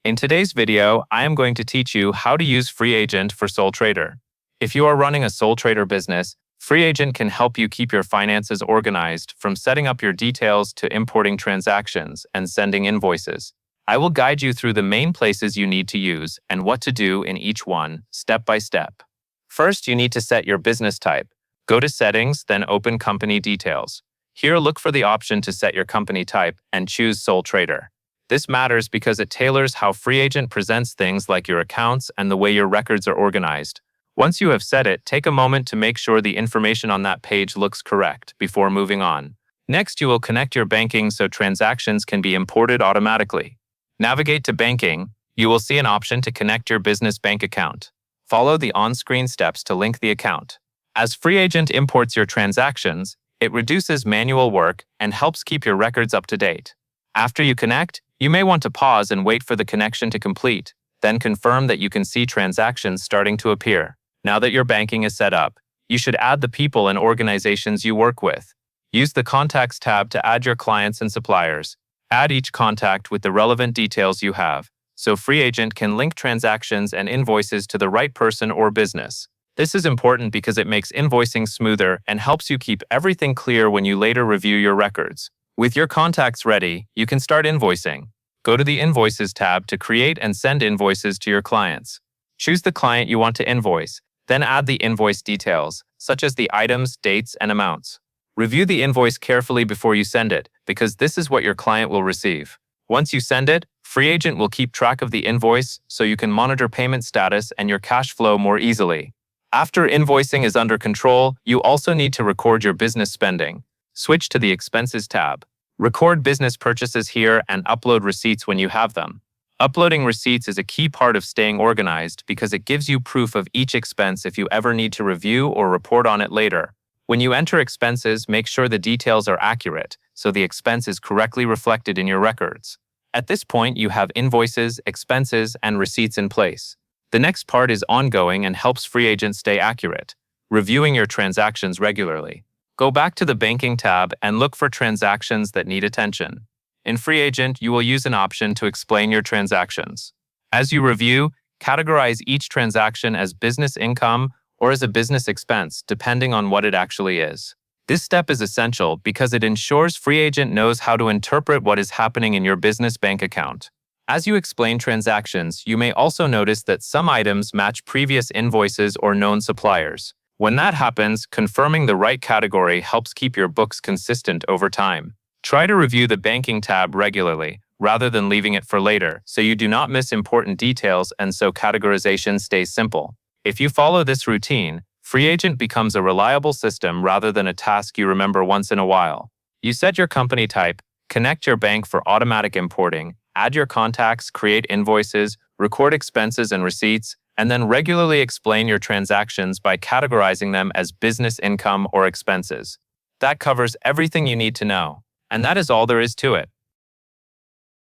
In today's video, I am going to teach you how to use Freeagent for sole trader. If you are running a sole trader business, Freeagent can help you keep your finances organized, from setting up your details to importing transactions and sending invoices. I will guide you through the main places you need to use and what to do in each one, step by step. First, you need to set your business type. Go to Settings, then open Company Details. Here, look for the option to set your company type and choose Sole Trader. This matters because it tailors how Freeagent presents things like your accounts and the way your records are organized. Once you have set it, take a moment to make sure the information on that page looks correct before moving on. Next, you will connect your banking so transactions can be imported automatically. Navigate to Banking. You will see an option to connect your business bank account. Follow the on-screen steps to link the account. As Freeagent imports your transactions, it reduces manual work and helps keep your records up to date. After you connect, you may want to pause and wait for the connection to complete, then confirm that you can see transactions starting to appear. Now that your banking is set up, you should add the people and organizations you work with. Use the Contacts tab to add your clients and suppliers. Add each contact with the relevant details you have, so Freeagent can link transactions and invoices to the right person or business. This is important because it makes invoicing smoother and helps you keep everything clear when you later review your records. With your contacts ready, you can start invoicing. Go to the Invoices tab to create and send invoices to your clients. Choose the client you want to invoice, then add the invoice details, such as the items, dates, and amounts. Review the invoice carefully before you send it, because this is what your client will receive. Once you send it, Freeagent will keep track of the invoice so you can monitor payment status and your cash flow more easily. After invoicing is under control, you also need to record your business spending. Switch to the Expenses tab. Record business purchases here and upload receipts when you have them. Uploading receipts is a key part of staying organized because it gives you proof of each expense if you ever need to review or report on it later. When you enter expenses, make sure the details are accurate so the expense is correctly reflected in your records. At this point, you have invoices, expenses, and receipts in place. The next part is ongoing and helps Freeagent stay accurate, reviewing your transactions regularly. Go back to the Banking tab and look for transactions that need attention. In Freeagent, you will use an option to explain your transactions. As you review, categorize each transaction as business income or as a business expense, depending on what it actually is. This step is essential because it ensures Freeagent knows how to interpret what is happening in your business bank account. As you explain transactions, you may also notice that some items match previous invoices or known suppliers. When that happens, confirming the right category helps keep your books consistent over time. Try to review the Banking tab regularly, rather than leaving it for later, so you do not miss important details and so categorization stays simple. If you follow this routine, Freeagent becomes a reliable system rather than a task you remember once in a while. You set your company type, connect your bank for automatic importing, add your contacts, create invoices, record expenses and receipts, and then regularly explain your transactions by categorizing them as business income or expenses. That covers everything you need to know. And that is all there is to it.